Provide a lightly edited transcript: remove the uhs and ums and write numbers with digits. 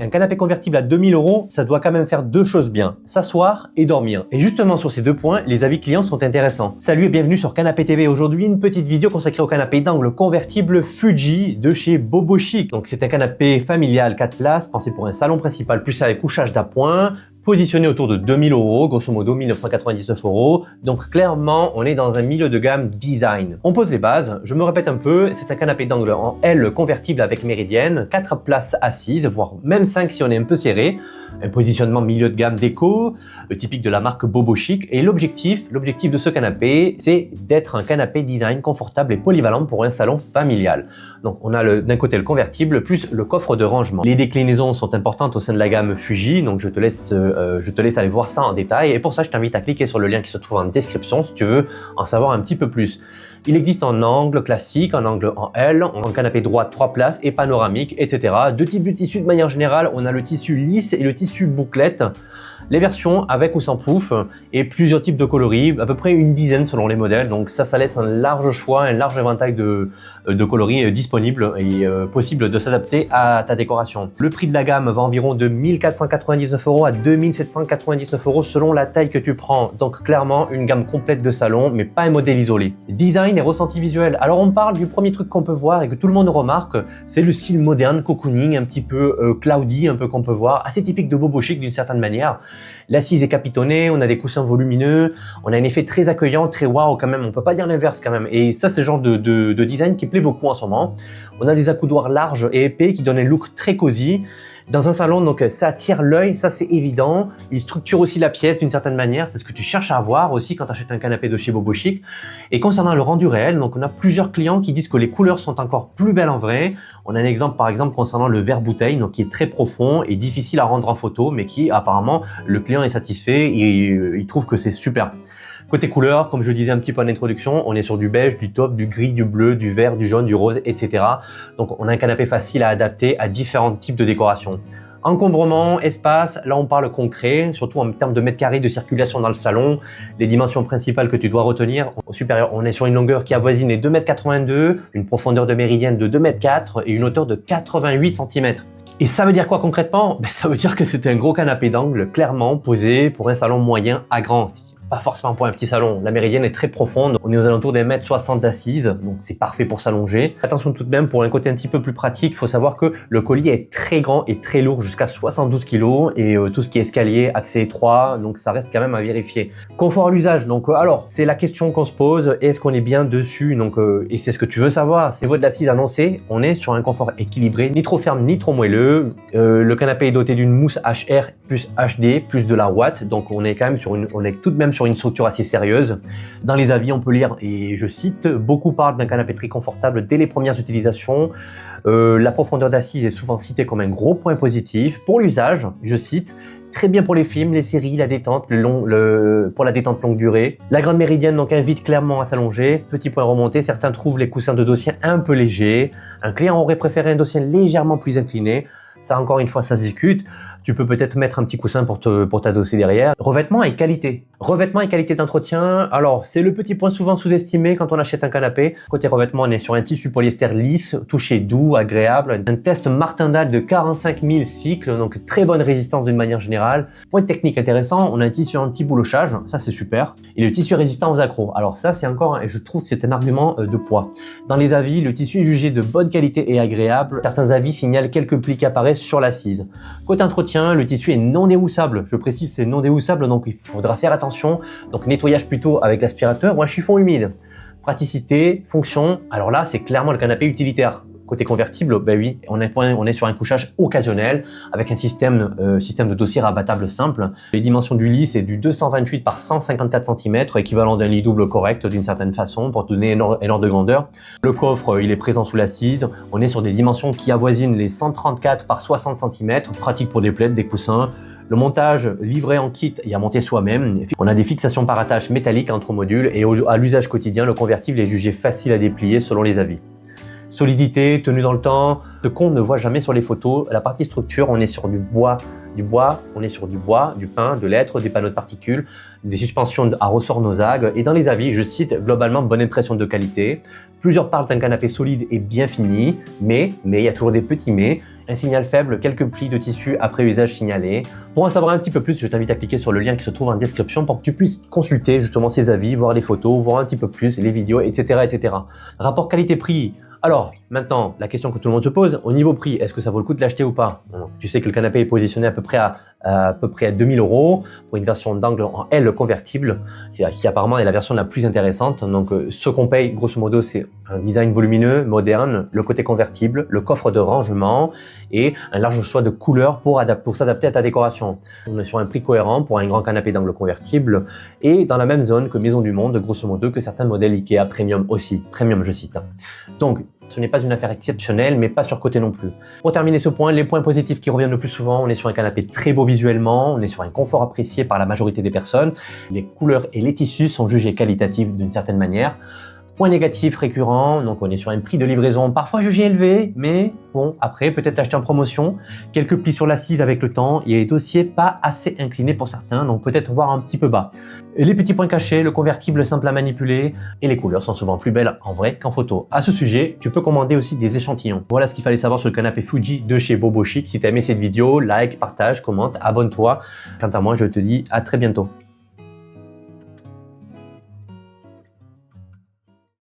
Un canapé convertible à 2000 €, ça doit quand même faire deux choses bien, s'asseoir et dormir. Et justement sur ces deux points, les avis clients sont intéressants. Salut et bienvenue sur Canapé TV. Aujourd'hui, une petite vidéo consacrée au canapé d'angle convertible Fuji de chez Bobo Chic. Donc c'est un canapé familial 4 places, pensé pour un salon principal plus avec couchage d'appoint, positionné autour de 2000 €, grosso modo 1999 €. Donc clairement, on est dans un milieu de gamme design. On pose les bases, je me répète un peu, c'est un canapé d'angle en L convertible avec méridienne, 4 places assises, voire même 5 si on est un peu serré. Un positionnement milieu de gamme déco, typique de la marque Bobo Chic. Et l'objectif de ce canapé, c'est d'être un canapé design confortable et polyvalent pour un salon familial. Donc on a d'un côté le convertible plus le coffre de rangement. Les déclinaisons sont importantes au sein de la gamme Fuji, donc je te laisse aller voir ça en détail. Et pour ça, je t'invite à cliquer sur le lien qui se trouve en description si tu veux en savoir un petit peu plus. Il existe en angle classique, en angle en L, en canapé droit 3 places et panoramique, etc. Deux types de tissus de manière générale, on a le tissu lisse et le tissu bouclette. Les versions avec ou sans pouf et plusieurs types de coloris, à peu près une dizaine selon les modèles. Donc ça laisse un large choix, un large éventail de coloris disponibles et possible de s'adapter à ta décoration. Le prix de la gamme va environ de 1499 € à 2799 € selon la taille que tu prends. Donc clairement une gamme complète de salon, mais pas un modèle isolé. Design et ressenti visuel. Alors on parle du premier truc qu'on peut voir et que tout le monde remarque, c'est le style moderne, cocooning, un petit peu cloudy, un peu qu'on peut voir, assez typique de Bobo Chic d'une certaine manière. L'assise est capitonnée, on a des coussins volumineux, on a un effet très accueillant, très waouh quand même, on peut pas dire l'inverse quand même. Et ça, c'est le genre de design qui plaît beaucoup en ce moment. On a des accoudoirs larges et épais qui donnent un look très cosy. Dans un salon, donc ça attire l'œil, ça c'est évident. Il structure aussi la pièce d'une certaine manière, c'est ce que tu cherches à avoir aussi quand tu achètes un canapé de chez Bobo Chic. Et concernant le rendu réel, donc on a plusieurs clients qui disent que les couleurs sont encore plus belles en vrai. On a un exemple par exemple concernant le verre bouteille, donc qui est très profond et difficile à rendre en photo, mais qui apparemment le client est satisfait et il trouve que c'est super. Côté couleur, comme je disais un petit peu en introduction, on est sur du beige, du taupe, du gris, du bleu, du vert, du jaune, du rose, etc. Donc on a un canapé facile à adapter à différents types de décoration. Encombrement, espace, là on parle concret, surtout en termes de mètres carrés de circulation dans le salon. Les dimensions principales que tu dois retenir, au supérieur, on est sur une longueur qui avoisine les 2,82 m, une profondeur de méridienne de 2,4 m et une hauteur de 88 cm. Et ça veut dire quoi concrètement? Ça veut dire que c'est un gros canapé d'angle clairement posé pour un salon moyen à grand. Pas forcément pour un petit salon. La méridienne est très profonde. On est aux alentours des 1,60 m d'assise, donc c'est parfait pour s'allonger. Attention tout de même, pour un côté un petit peu plus pratique, il faut savoir que le collier est très grand et très lourd, jusqu'à 72 kg, et tout ce qui est escalier, accès étroit, donc ça reste quand même à vérifier. Confort à l'usage, donc alors, c'est la question qu'on se pose, est-ce qu'on est bien dessus? Donc, et c'est ce que tu veux savoir. Niveau de l'assise annoncé, on est sur un confort équilibré, ni trop ferme, ni trop moelleux. Le canapé est doté d'une mousse HR plus HD, plus de la ouate, donc on est quand même on est tout de même sur une structure assez sérieuse. Dans les avis, on peut lire, et je cite, beaucoup parlent d'un canapé très confortable dès les premières utilisations. La profondeur d'assise est souvent citée comme un gros point positif. Pour l'usage, je cite, très bien pour les films, les séries, la détente, pour la détente longue durée. La grande méridienne donc invite clairement à s'allonger. Petit point remonté, certains trouvent les coussins de dossier un peu légers. Un client aurait préféré un dossier légèrement plus incliné. Ça, encore une fois, ça se discute. Tu peux peut-être mettre un petit coussin pour t'adosser derrière. Revêtement et qualité. Revêtement et qualité d'entretien. Alors, c'est le petit point souvent sous-estimé quand on achète un canapé. Côté revêtement, on est sur un tissu polyester lisse, touché doux, agréable. Un test Martindale de 45 000 cycles, donc très bonne résistance d'une manière générale. Point technique intéressant, on a un tissu anti-boulochage, ça c'est super. Et le tissu résistant aux accros. Alors ça, c'est encore, et je trouve que c'est un argument de poids. Dans les avis, le tissu est jugé de bonne qualité et agréable. Certains avis signalent quelques plis qui apparaissent sur l'assise. Côté entretien, le tissu est non déhoussable. Je précise, c'est non déhoussable, donc il faudra faire attention. Donc nettoyage plutôt avec l'aspirateur ou un chiffon humide. Praticité, fonction, alors là, c'est clairement le canapé utilitaire. Côté convertible, ben oui, on est sur un couchage occasionnel avec un système de dossier rabattable simple. Les dimensions du lit, c'est du 228 par 154 cm, équivalent d'un lit double correct d'une certaine façon pour te donner un ordre de grandeur. Le coffre, il est présent sous l'assise. On est sur des dimensions qui avoisinent les 134 par 60 cm, pratique pour des plaids, des coussins. Le montage livré en kit et à monter soi-même. On a des fixations par attache métalliques entre modules et à l'usage quotidien, le convertible est jugé facile à déplier selon les avis. Solidité, tenue dans le temps, ce qu'on ne voit jamais sur les photos. La partie structure, on est sur du bois Du bois, on est sur du bois, du pain, de l'être, des panneaux de particules, des suspensions à ressort Nosag. Et dans les avis, je cite globalement bonne impression de qualité. Plusieurs parlent d'un canapé solide et bien fini, mais il y a toujours des petits mais. Un signal faible, quelques plis de tissu après usage signalés. Pour en savoir un petit peu plus, je t'invite à cliquer sur le lien qui se trouve en description pour que tu puisses consulter justement ces avis, voir les photos, voir un petit peu plus les vidéos, etc. etc. Rapport qualité-prix. Alors, maintenant, la question que tout le monde se pose, au niveau prix, est-ce que ça vaut le coup de l'acheter ou pas? Tu sais que le canapé est positionné à peu près à 2000 € pour une version d'angle en L convertible, qui apparemment est la version la plus intéressante. Donc, ce qu'on paye, grosso modo, c'est un design volumineux, moderne, le côté convertible, le coffre de rangement et un large choix de couleurs pour s'adapter à ta décoration. On est sur un prix cohérent pour un grand canapé d'angle convertible et dans la même zone que Maison du Monde, grosso modo, que certains modèles Ikea Premium aussi. Premium, je cite. Donc, ce n'est pas une affaire exceptionnelle, mais pas surcotée non plus. Pour terminer ce point, les points positifs qui reviennent le plus souvent, on est sur un canapé très beau visuellement, on est sur un confort apprécié par la majorité des personnes, les couleurs et les tissus sont jugés qualitatifs d'une certaine manière. Point négatif récurrent, donc on est sur un prix de livraison parfois jugé élevé, mais bon, après peut-être acheter en promotion, quelques plis sur l'assise avec le temps et les dossiers pas assez inclinés pour certains, donc peut-être voir un petit peu bas. Et les petits points cachés, le convertible simple à manipuler et les couleurs sont souvent plus belles en vrai qu'en photo. À ce sujet, tu peux commander aussi des échantillons. Voilà ce qu'il fallait savoir sur le canapé Fuji de chez Bobo Chic. Si tu as aimé cette vidéo, like, partage, commente, abonne-toi. Quant à moi, je te dis à très bientôt.